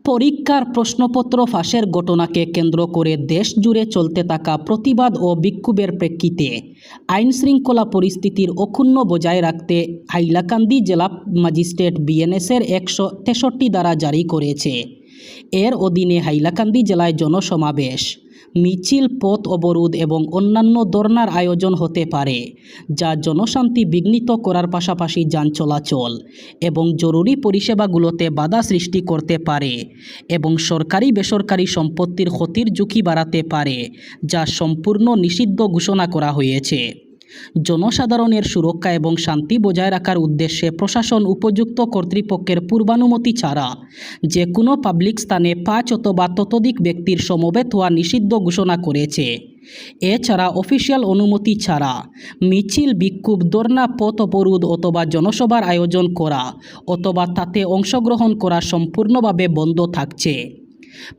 পরীক্ষার প্রশ্নপত্র ফাঁসের ঘটনাকে কেন্দ্র করে দেশ জুড়ে চলতে থাকা প্রতিবাদ ও বিক্ষোভের প্রেক্ষিতে আইনশৃঙ্খলা পরিস্থিতির অক্ষুণ্ণ বজায় রাখতে হাইলাকান্দি জেলা ম্যাজিস্ট্রেট বিএনএসের 163 ধারা জারি করেছে। এর অধীনে হাইলাকান্দি জেলায় জনসমাবেশ, মিছিল, পথ অবরোধ এবং অন্যান্য ধর্নার আয়োজন হতে পারে, যা জনশান্তি বিঘ্নিত করার পাশাপাশি যান চলাচল এবং জরুরি পরিষেবাগুলোতে বাধা সৃষ্টি করতে পারে এবং সরকারি বেসরকারি সম্পত্তির ক্ষতির ঝুঁকি বাড়াতে পারে, যা সম্পূর্ণ নিষিদ্ধ ঘোষণা করা হয়েছে। জনসাধারণের সুরক্ষা এবং শান্তি বজায় রাখার উদ্দেশ্যে প্রশাসন উপযুক্ত কর্তৃপক্ষের পূর্বানুমতি ছাড়া যে কোনো পাবলিক স্থানে 5 অথবা ততোধিক ব্যক্তির সমবেত হওয়া নিষিদ্ধ ঘোষণা করেছে। এছাড়া অফিসিয়াল অনুমতি ছাড়া মিছিল, বিক্ষোভ, ধর্না, পথ অবরোধ অথবা জনসভার আয়োজন করা অথবা তাতে অংশগ্রহণ করা সম্পূর্ণভাবে বন্ধ থাকছে।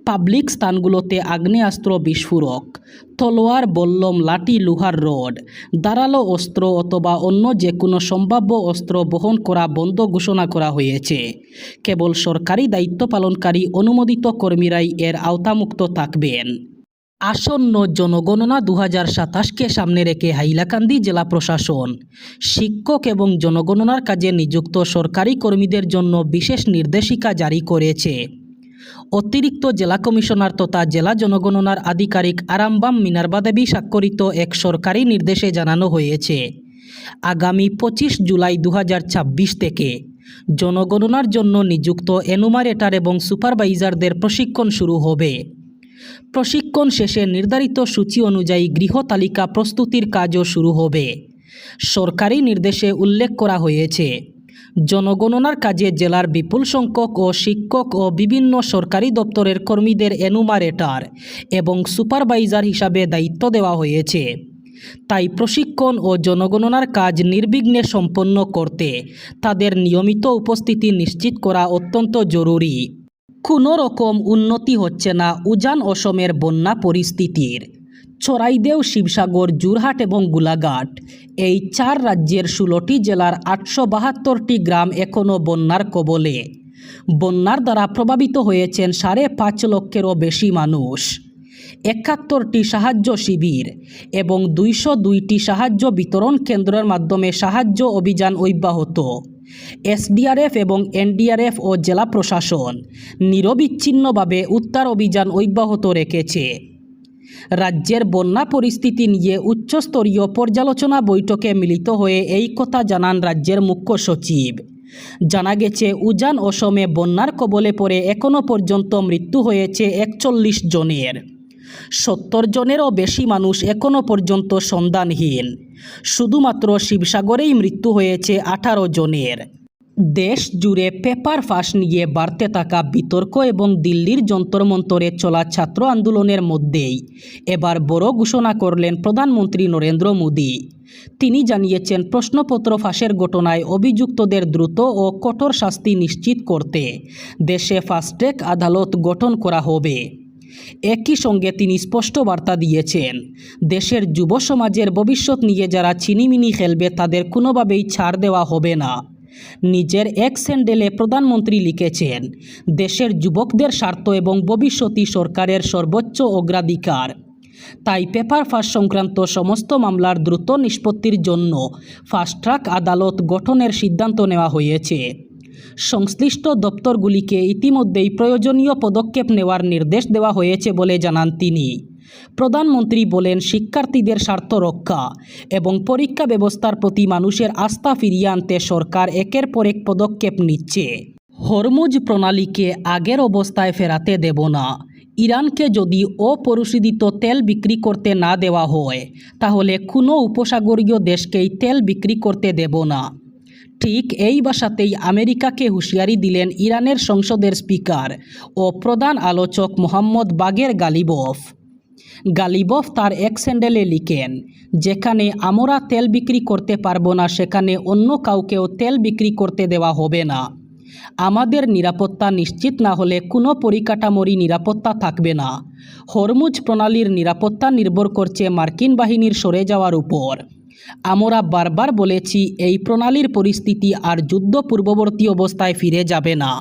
পাবলিক স্থানগুলোতে আগ্নেয়াস্ত্র, বিস্ফোরক, তলোয়ার, বল্লম, লাঠি, লোহার রড, ধারালো অস্ত্র অথবা অন্য যে কোনো সম্ভাব্য অস্ত্র বহন করা বন্ধ ঘোষণা করা হয়েছে। কেবল সরকারি দায়িত্ব পালনকারী অনুমোদিত কর্মীরাই এর আওতামুক্ত থাকবেন। আসন্ন জনগণনা 2027কে সামনে রেখে হাইলাকান্দি জেলা প্রশাসন শিক্ষক এবং জনগণনার কাজে নিযুক্ত সরকারি কর্মীদের জন্য বিশেষ নির্দেশিকা জারি করেছে। অতিরিক্ত জেলা কমিশনার তথা জেলা জনগণনার আধিকারিক আরামবাম মিনার্বা দেবী স্বাক্ষরিত এক সরকারি নির্দেশে জানানো হয়েছে, আগামী 25 জুলাই 2026 থেকে জনগণনার জন্য নিযুক্ত এনুমারেটর এবং সুপারভাইজারদের প্রশিক্ষণ শুরু হবে। প্রশিক্ষণ শেষে নির্ধারিত সূচি অনুযায়ী গৃহ তালিকা প্রস্তুতির কাজও শুরু হবে। সরকারি নির্দেশে উল্লেখ করা হয়েছে, জনগণনার কাজে জেলার বিপুল সংখ্যক শিক্ষক ও বিভিন্ন সরকারি দপ্তরের কর্মীদের এনুমারেটর এবং সুপারভাইজার হিসাবে দায়িত্ব দেওয়া হয়েছে। তাই প্রশিক্ষণ ও জনগণনার কাজ নির্বিঘ্নে সম্পন্ন করতে তাদের নিয়মিত উপস্থিতি নিশ্চিত করা অত্যন্ত জরুরি। কোনো রকম উন্নতি হচ্ছে না উজান অসমের বন্যা পরিস্থিতির। চড়াইদেও, শিবসাগর, যোরহাট এবং গোলাঘাট এই 4 রাজ্যের 16টি জেলার 872টি গ্রাম এখনও বন্যার কবলে। বন্যার দ্বারা প্রভাবিত হয়েছেন 5.5 লক্ষেরও বেশি মানুষ। 71টি সাহায্য শিবির এবং 202টি সাহায্য বিতরণ কেন্দ্রের মাধ্যমে সাহায্য অভিযান অব্যাহত। এসডিআরএফ এবং এনডিআরএফ ও জেলা প্রশাসন নিরবিচ্ছিন্নভাবে উদ্ধার অভিযান অব্যাহত রেখেছে। রাজ্যের বন্যা পরিস্থিতি নিয়ে উচ্চস্তরীয় পর্যালোচনা বৈঠকে মিলিত হয়ে এই কথা জানান রাজ্যের মুখ্য সচিব। জানা গেছে, উজান অসমে বন্যার কবলে পড়ে এখনও পর্যন্ত মৃত্যু হয়েছে 41 জনের। 70 জনেরও বেশি মানুষ এখনও পর্যন্ত সন্ধানহীন। শুধুমাত্র শিবসাগরেই মৃত্যু হয়েছে 18 জনের। দেশ জুড়ে পেপার ফাঁস নিয়ে বাড়তে থাকা বিতর্ক এবং দিল্লির যন্তর মন্তরে চলা ছাত্র আন্দোলনের মধ্যেই এবার বড় ঘোষণা করলেন প্রধানমন্ত্রী নরেন্দ্র মোদী। তিনি জানিয়েছেন, প্রশ্নপত্র ফাঁসের ঘটনায় অভিযুক্তদের দ্রুত ও কঠোর শাস্তি নিশ্চিত করতে দেশে ফাস্ট ট্র্যাক আদালত গঠন করা হবে। একই সঙ্গে তিনি স্পষ্ট বার্তা দিয়েছেন, দেশের যুব সমাজের ভবিষ্যৎ নিয়ে যারা ছিনিমিনি খেলবে তাদের কোনোভাবেই ছাড় দেওয়া হবে না। নিজের এক্স হ্যান্ডেলে প্রধানমন্ত্রী লিখেছেন, দেশের যুবকদের স্বার্থ এবং ভবিষ্যৎই সরকারের সর্বোচ্চ অগ্রাধিকার। তাই পেপার ফাঁস সংক্রান্ত সমস্ত মামলার দ্রুত নিষ্পত্তির জন্য ফাস্ট ট্র্যাক আদালত গঠনের সিদ্ধান্ত নেওয়া হয়েছে। সংশ্লিষ্ট দপ্তরগুলিকে ইতিমধ্যেই প্রয়োজনীয় পদক্ষেপ নেওয়ার নির্দেশ দেওয়া হয়েছে বলে জানান তিনি। প্রধানমন্ত্রী বলেন, শিক্ষার্থীদের স্বার্থ রক্ষা এবং পরীক্ষা ব্যবস্থার প্রতি মানুষের আস্থা ফিরিয়ে আনতে সরকার একের পর এক পদক্ষেপ নিচ্ছে। হরমুজ প্রণালীকে আগের অবস্থায় ফেরাতে দেব না। ইরানকে যদি অপরিশোধিত তেল বিক্রি করতে না দেওয়া হয়, তাহলে কোনো উপসাগরীয় দেশকেই তেল বিক্রি করতে দেব না। ঠিক এই ভাষাতেই আমেরিকাকে হুঁশিয়ারি দিলেন ইরানের সংসদের স্পিকার ও প্রধান আলোচক মোহাম্মদ বাগের গালিবফ। গালিবফ তার এক্স হ্যান্ডেলে লিখেন, যেখানে আমরা তেল বিক্রি করতে পারবো না সেখানে অন্য কাউকেও তেল বিক্রি করতে দেওয়া হবে না। আমাদের নিরাপত্তা নিশ্চিত না হলে কোনো পরিকাঠামোরই নিরাপত্তা থাকবে না। হরমুজ প্রণালীর নিরাপত্তা নির্ভর করছে মার্কিন বাহিনীর সরে যাওয়ার উপর। আমরা বারবার বলেছি, এই প্রণালীর পরিস্থিতি আর যুদ্ধ পূর্ববর্তী অবস্থায় ফিরে যাবে না।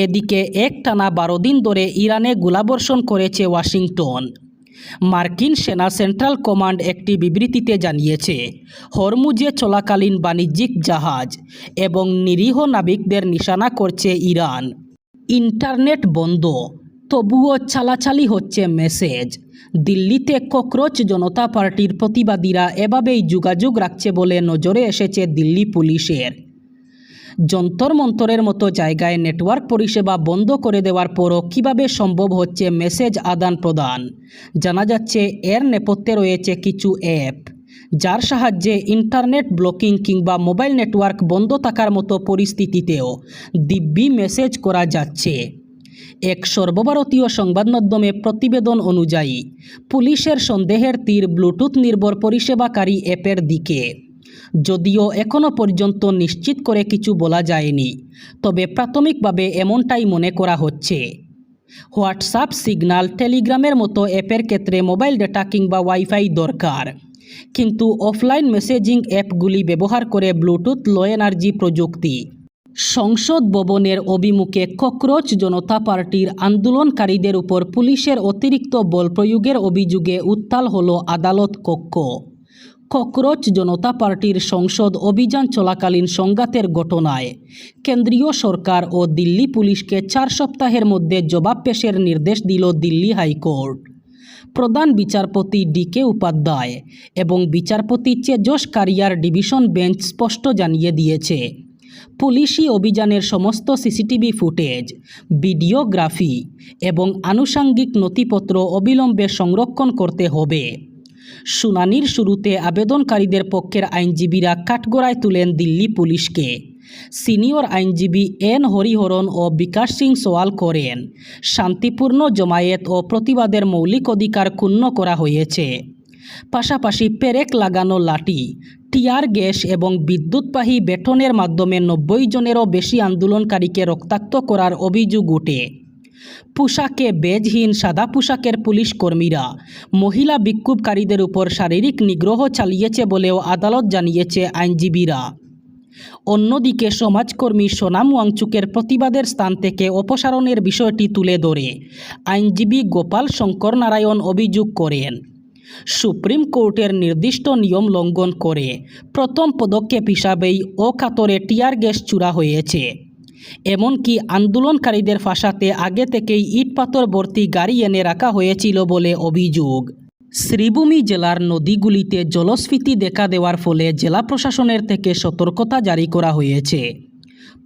এদিকে একটানা 12 দিন ধরে ইরানে গোলাবর্ষণ করেছে ওয়াশিংটন। মার্কিন সেনা সেন্ট্রাল কমান্ড একটি বিবৃতিতে জানিয়েছে, হরমুজে চলাকালীন বাণিজ্যিক জাহাজ এবং নিরীহ নাবিকদের নিশানা করছে ইরান। ইন্টারনেট বন্ধ, তবুও চালাচালি হচ্ছে মেসেজ। দিল্লিতে ককরোচ জনতা পার্টির প্রতিবাদীরা এভাবেই যোগাযোগ রাখছে বলে নজরে এসেছে দিল্লি পুলিশের। যন্তর মন্তরের মতো জায়গায় নেটওয়ার্ক পরিষেবা বন্ধ করে দেওয়ার পরও কীভাবে সম্ভব হচ্ছে মেসেজ আদান প্রদান? জানা যাচ্ছে এর নেপথ্যে রয়েছে কিছু অ্যাপ, যার সাহায্যে ইন্টারনেট ব্লকিং কিংবা মোবাইল নেটওয়ার্ক বন্ধ থাকার মতো পরিস্থিতিতেও দিব্যি মেসেজ করা যাচ্ছে। এক সর্বভারতীয় সংবাদ মাধ্যমে প্রতিবেদন অনুযায়ী পুলিশের সন্দেহের তীর ব্লুটুথ নির্ভর পরিষেবাকারী অ্যাপের দিকে। যদিও এখনও পর্যন্ত নিশ্চিত করে কিছু বলা যায়নি, তবে প্রাথমিকভাবে এমনটাই মনে করা হচ্ছে। হোয়াটসঅ্যাপ, সিগন্যাল, টেলিগ্রামের মতো অ্যাপের ক্ষেত্রে মোবাইল ডেটা কিংবা ওয়াইফাই দরকার, কিন্তু অফলাইন মেসেজিং অ্যাপগুলি ব্যবহার করে ব্লুটুথ লো এনার্জি প্রযুক্তি। সংসদ ভবনের অভিমুখে ককরোচ জনতা পার্টির আন্দোলনকারীদের উপর পুলিশের অতিরিক্ত বল প্রয়োগের অভিযোগে উত্তাল হল আদালত কক্ষ। ককরোচ জনতা পার্টির সংসদ অভিযান চলাকালীন সংঘাতের ঘটনায় কেন্দ্রীয় সরকার ও দিল্লি পুলিশকে 4 সপ্তাহের মধ্যে জবাব পেশের নির্দেশ দিল দিল্লি হাইকোর্ট। প্রধান বিচারপতি DK উপাধ্যায় এবং বিচারপতি চেজস কারিয়ার ডিভিশন বেঞ্চ স্পষ্ট জানিয়ে দিয়েছে, পুলিশি অভিযানের সমস্ত সিসিটিভি ফুটেজ, ভিডিওগ্রাফি এবং আনুষঙ্গিক নথিপত্র অবিলম্বে সংরক্ষণ করতে হবে। শুনানির শুরুতে আবেদনকারীদের পক্ষের আইনজীবীরা কাঠগড়ায় তুলেন দিল্লি পুলিশকে। সিনিয়র আইনজীবী N হরিহরন ও বিকাশ সিং সওয়াল করেন, শান্তিপূর্ণ জমায়েত ও প্রতিবাদের মৌলিক অধিকার ক্ষুণ্ণ করা হয়েছে। পাশাপাশি পেরেক লাগানো লাঠি, টিয়ার গ্যাস এবং বিদ্যুৎবাহী ব্যাটনের মাধ্যমে 90 জনেরও বেশি আন্দোলনকারীকে রক্তাক্ত করার অভিযোগ ওঠে। পোশাকে বেজহীন সাদা পোশাকের পুলিশ কর্মীরা মহিলা বিক্ষোভকারীদের উপর শারীরিক নিগ্রহ চালিয়েছে বলেও আদালত জানিয়েছে আইনজীবীরা। অন্যদিকে সমাজকর্মী সোনাম ওয়াংচুকের প্রতিবাদের স্থান থেকে অপসারণের বিষয়টি তুলে ধরে আইনজীবী গোপাল শঙ্কর নারায়ণ অভিযোগ করেন, সুপ্রিম কোর্টের নির্দিষ্ট নিয়ম লঙ্ঘন করে প্রথম পদক্ষেপ হিসাবেই অকাতরে টিয়ার গ্যাস ছুড়া হয়েছে। এমনকি আন্দোলনকারীদের ফাঁসাতে আগে থেকেই ইট পাথর ভর্তি গাড়ি এনে রাখা হয়েছিল বলে অভিযোগ। শ্রীভূমি জেলার নদীগুলিতে জলস্ফীতি দেখা দেওয়ার ফলে জেলা প্রশাসনের থেকে সতর্কতা জারি করা হয়েছে।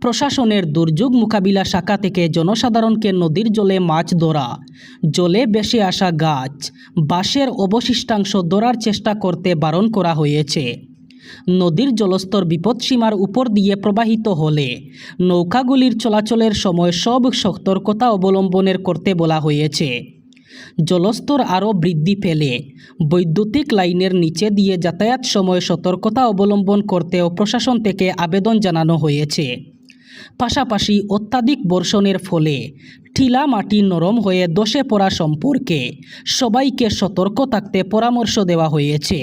প্রশাসনের দুর্যোগ মোকাবিলা শাখা থেকে জনসাধারণকে নদীর জলে মাছ ধরা, জলে ভেসে আসা গাছ, বাঁশের অবশিষ্টাংশ ধরার চেষ্টা করতে বারণ করা হয়েছে। নদীর জলস্তর বিপদসীমার উপর দিয়ে প্রবাহিত হলে নৌকাগুলির চলাচলের সময় সব সতর্কতা অবলম্বনের করতে বলা হয়েছে। জলস্তর আরও বৃদ্ধি পেলে বৈদ্যুতিক লাইনের নিচে দিয়ে যাতায়াত সময় সতর্কতা অবলম্বন করতেও প্রশাসন থেকে আবেদন জানানো হয়েছে। পাশাপাশি অত্যাধিক বর্ষণের ফলে টিলা মাটি নরম হয়ে ধসে পড়া সম্পর্কে সবাইকে সতর্ক থাকতে পরামর্শ দেওয়া হয়েছে।